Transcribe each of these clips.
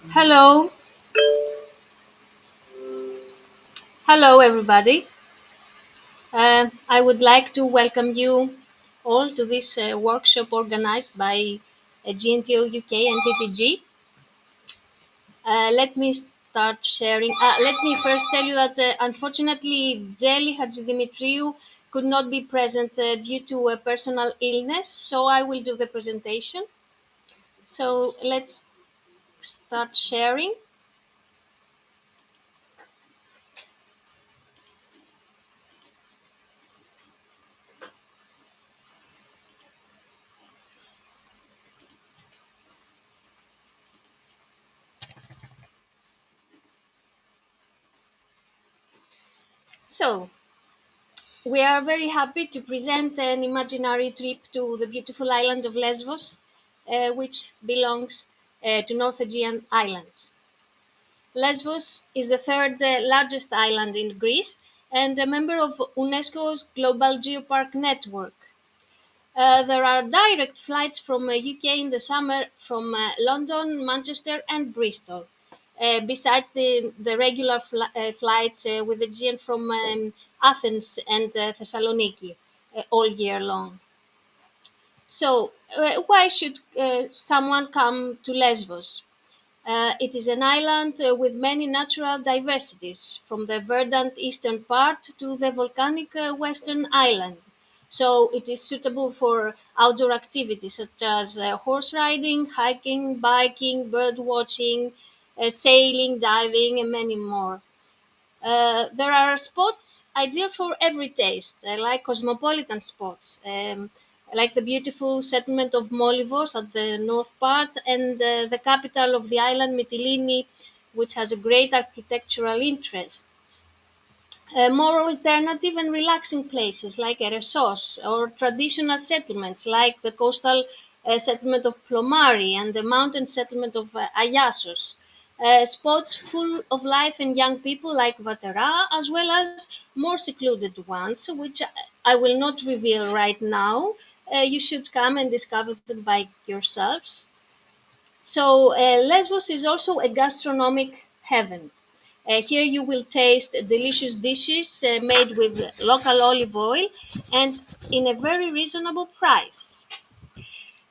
Hello, hello everybody. I would like to welcome you all to this workshop organized by GNTO UK and TTG. Let me start sharing. Let me first tell you that unfortunately Jelly Hadjidimitriou could not be present due to a personal illness, so I will do the presentation. So let's start sharing. So, we are very happy to present an imaginary trip to the beautiful island of Lesvos, which belongs to North Aegean Islands. Lesvos is the third largest island in Greece and a member of UNESCO's Global Geopark Network. There are direct flights from UK in the summer from London, Manchester, and Bristol. Besides the regular flights with Aegean from Athens and Thessaloniki all year long. So, why should someone come to Lesbos? It is an island with many natural diversities, from the verdant eastern part to the volcanic western island. So it is suitable for outdoor activities such as horse riding, hiking, biking, bird watching, sailing, diving, and many more. There are spots ideal for every taste, like cosmopolitan spots, like the beautiful settlement of Molivos at the north part and the capital of the island, Mytilene, which has a great architectural interest. More alternative and relaxing places like Eresos or traditional settlements like the coastal settlement of Plomari and the mountain settlement of Ayasos. Spots full of life and young people like Vatera, as well as more secluded ones, which I will not reveal right now. You should come and discover them by yourselves. So, Lesbos is also a gastronomic heaven. Here you will taste delicious dishes made with local olive oil and in a very reasonable price.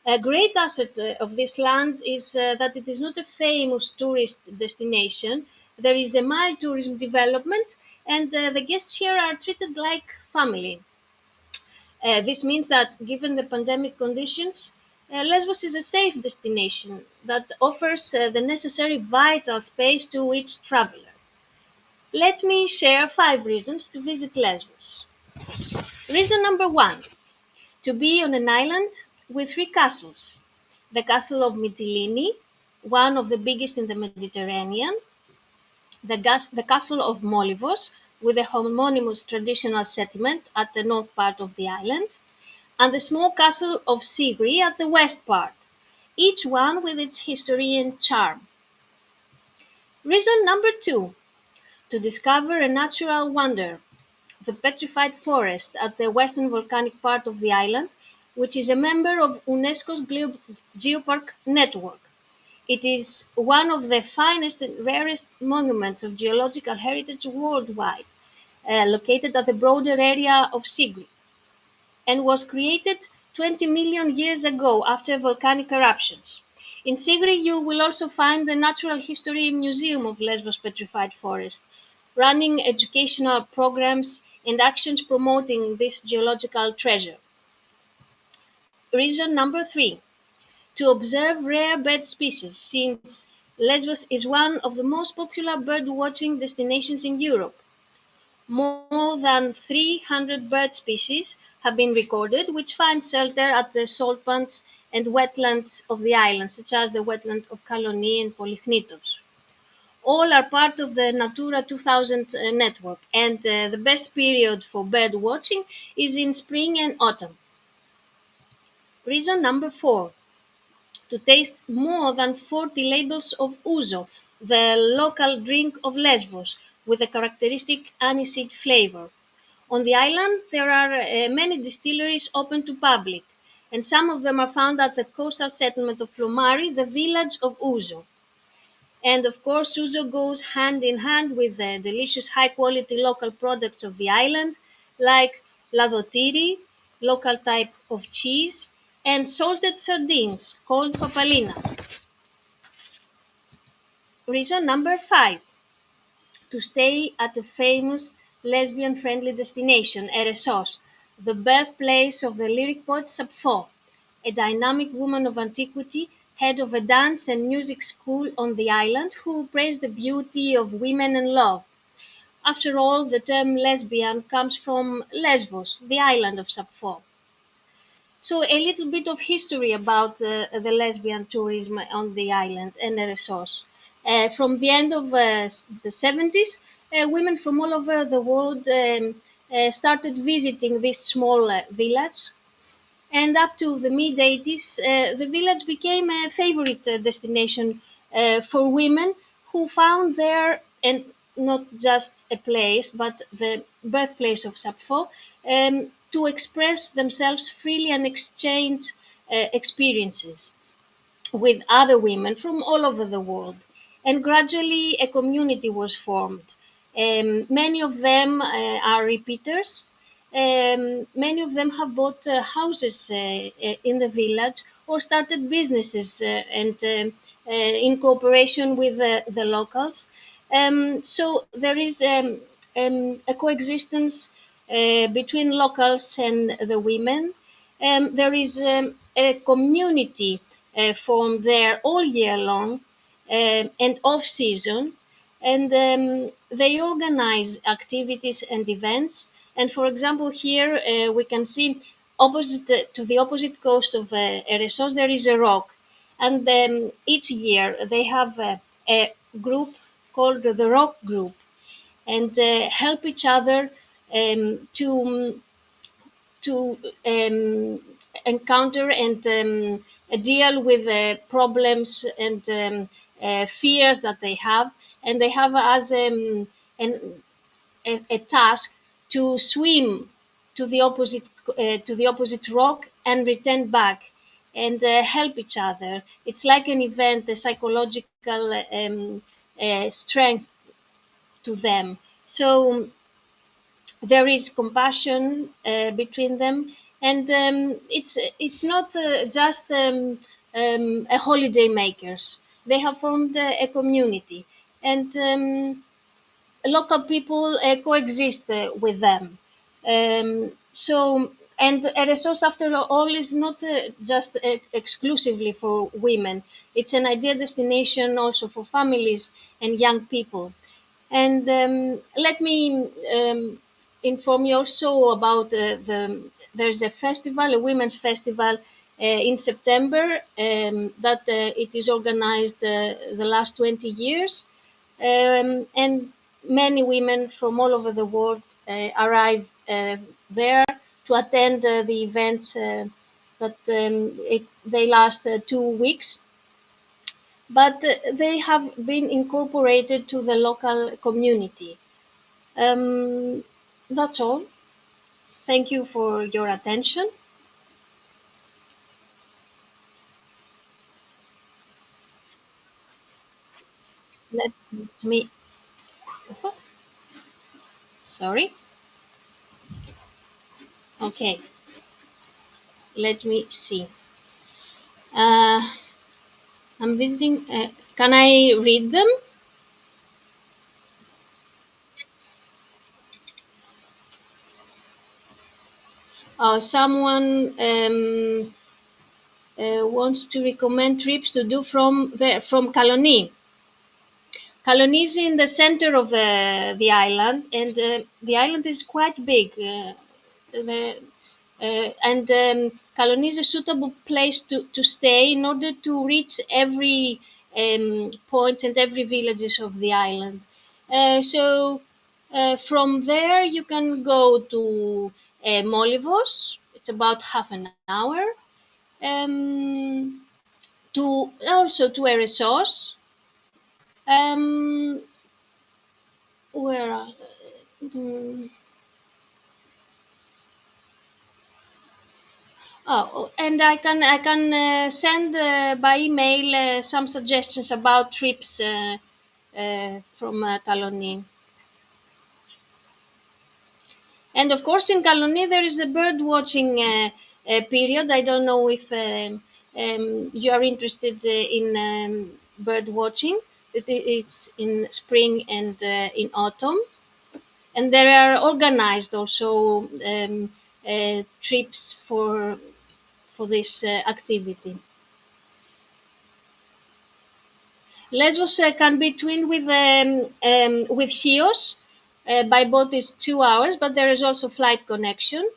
A great asset of this land is that it is not a famous tourist destination. There is a mild tourism development, and the guests here are treated like family. This means that, given the pandemic conditions, Lesbos is a safe destination that offers the necessary vital space to each traveler. Let me share 5 reasons to visit Lesbos. Reason number one, to be on an island with three castles. The castle of Mytilene, one of the biggest in the Mediterranean, the castle of Molivos, with a homonymous traditional settlement at the north part of the island, and the small castle of Sigri at the west part, each one with its history and charm. Reason number two, to discover a natural wonder, the Petrified Forest at the western volcanic part of the island, which is a member of UNESCO's Geopark network. It is one of the finest and rarest monuments of geological heritage worldwide, located at the broader area of Sigri, and was created 20 million years ago after volcanic eruptions. In Sigri, you will also find the Natural History Museum of Lesbos Petrified Forest, running educational programs and actions promoting this geological treasure. Reason number three, to observe rare bird species, since Lesbos is one of the most popular bird watching destinations in Europe. More than 300 bird species have been recorded, which find shelter at the salt pans and wetlands of the island, such as the wetland of Kaloni and Polychnitos. All are part of the Natura 2000 network, and the best period for bird watching is in spring and autumn. Reason number four, to taste more than 40 labels of ouzo, the local drink of Lesbos, with a characteristic aniseed flavor. On the island, there are many distilleries open to public, and some of them are found at the coastal settlement of Plomari, the village of Ouzo. And of course, Suzo goes hand in hand with the delicious high quality local products of the island, like ladotiri, local type of cheese, and salted sardines called papalina. Reason number 5, to stay at a famous lesbian friendly destination, Eresos, the birthplace of the lyric poet Sappho, a dynamic woman of antiquity, head of a dance and music school on the island, who praised the beauty of women and love. After all, the term lesbian comes from Lesvos, the island of Sappho. So, a little bit of history about the lesbian tourism on the island and the resource. From the end of the 70s, women from all over the world started visiting this small village, and up to the mid 80s, the village became a favorite destination for women who found there, and not just a place, but the birthplace of Sappho, to express themselves freely and exchange experiences with other women from all over the world. And gradually, a community was formed. Many of them are repeaters. Many of them have bought houses in the village or started businesses and in cooperation with the locals. So there is a coexistence between locals and the women. There is a community formed there all year long and off season, and they organize activities and events. And for example, here we can see opposite to the opposite coast of Eresos, there is a rock, and each year they have a group called the Rock Group, and help each other to encounter and deal with the problems and fears that they have, and they have as an, a task to swim to the opposite rock and return back and help each other. It's like an event, a psychological strength to them. So there is compassion between them, and it's not just a holiday makers. They have formed a community, and local people coexist with them. So, and RSOs, after all, is not just exclusively for women. It's an ideal destination also for families and young people. And let me inform you also about there's a festival, a women's festival in September, that it is organized the last 20 years. And many women from all over the world arrive there to attend the events that they last 2 weeks, but they have been incorporated to the local community. Um, that's all. Thank you for your attention. Let me, sorry. Okay, let me see. Uh, I'm visiting. Can I read them? Someone wants to recommend trips to do from Kaloni. Kaloni is in the center of the island, and the island is quite big. And Kaloni is a suitable place to stay in order to reach every point and every villages of the island. So from there you can go to Molivos. It's about half an hour. Um, to also to a resource. Um, where mm, Oh, and I can send by email some suggestions about trips from Kaloni. And of course, in Kaloni there is the bird watching period. I don't know if you are interested in bird watching. It's in spring and in autumn, and there are organized also trips for this activity. Lesbos can be twinned with Chios. By boat is 2 hours, but there is also flight connection.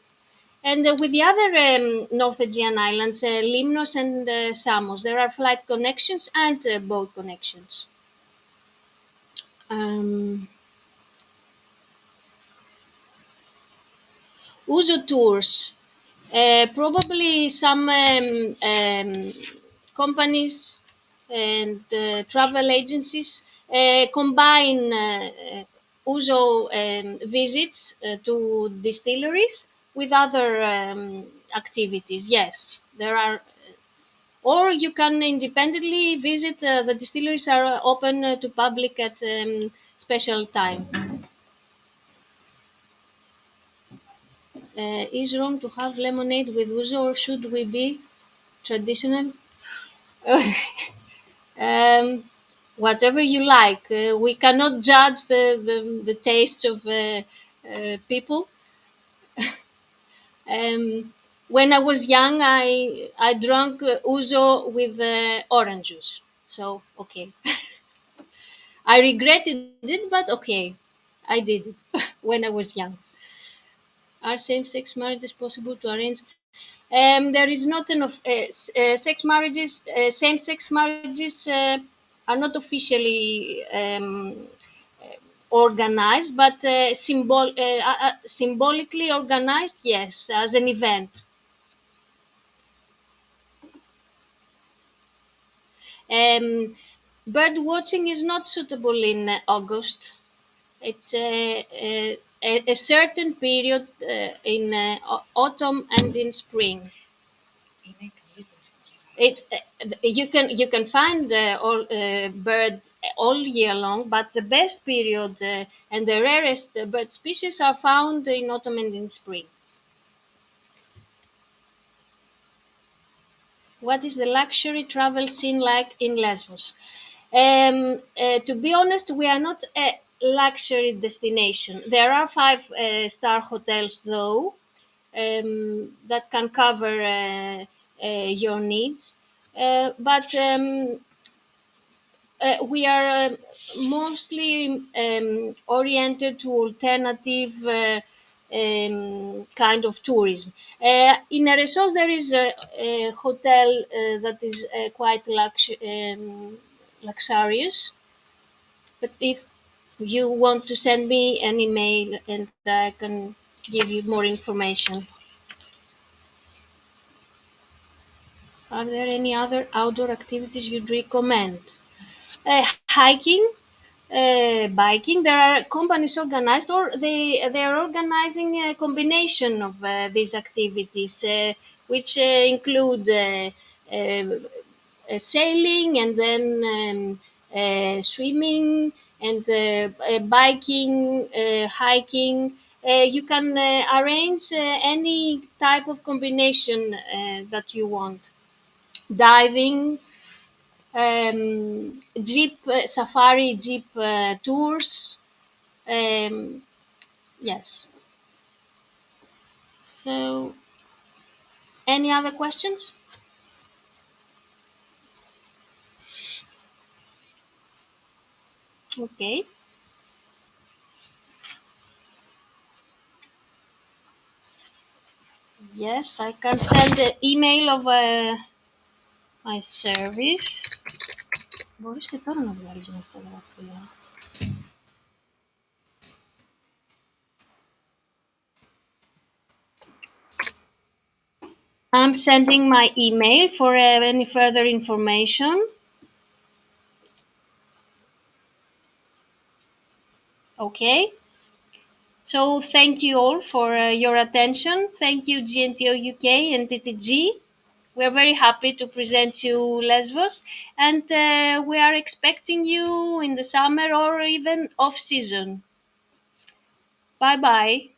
And with the other North Aegean islands, Limnos and Samos, there are flight connections and boat connections. Um, Uso tours. Probably some companies and travel agencies combine Uso visits to distilleries with other activities. Yes, there are, or you can independently visit. The distilleries are open to public at special time. Is wrong to have lemonade with Uso, or should we be traditional? um, Whatever you like. We cannot judge the taste of people. When I was young, I drank Uso with orange juice. So okay, I regretted it, but okay, I did it when I was young. Are same-sex marriages possible to arrange? There is not enough sex marriages. Same-sex marriages are not officially organized, but symbolically organized. Yes, as an event. Um, Bird watching is not suitable in August. It's a certain period in autumn and in spring. It's you can find all bird all year long, but the best period and the rarest bird species are found in autumn and in spring. What is the luxury travel scene like in Lesbos? To be honest, we are not a luxury destination. There are five-star hotels, though, that can cover your needs. But we are mostly oriented to alternative kind of tourism. In Eresos, there is a hotel that is quite luxurious. But if you want to send me an email and I can give you more information. Are there any other outdoor activities you'd recommend? Hiking, biking. There are companies organized, or they are organizing a combination of these activities, which include sailing and then swimming and biking, hiking. You can arrange any type of combination that you want. Diving, jeep safari jeep tours. um, yes. So any other questions? Okay. Yes, I can send the email of my service. Μπορείς και τώρα να βγάλεις με φωτογραφία. I'm sending my email for any further information. Okay. So thank you all for your attention. Thank you GNTO UK and TTG. We are very happy to present you Lesvos, and we are expecting you in the summer or even off season. Bye bye.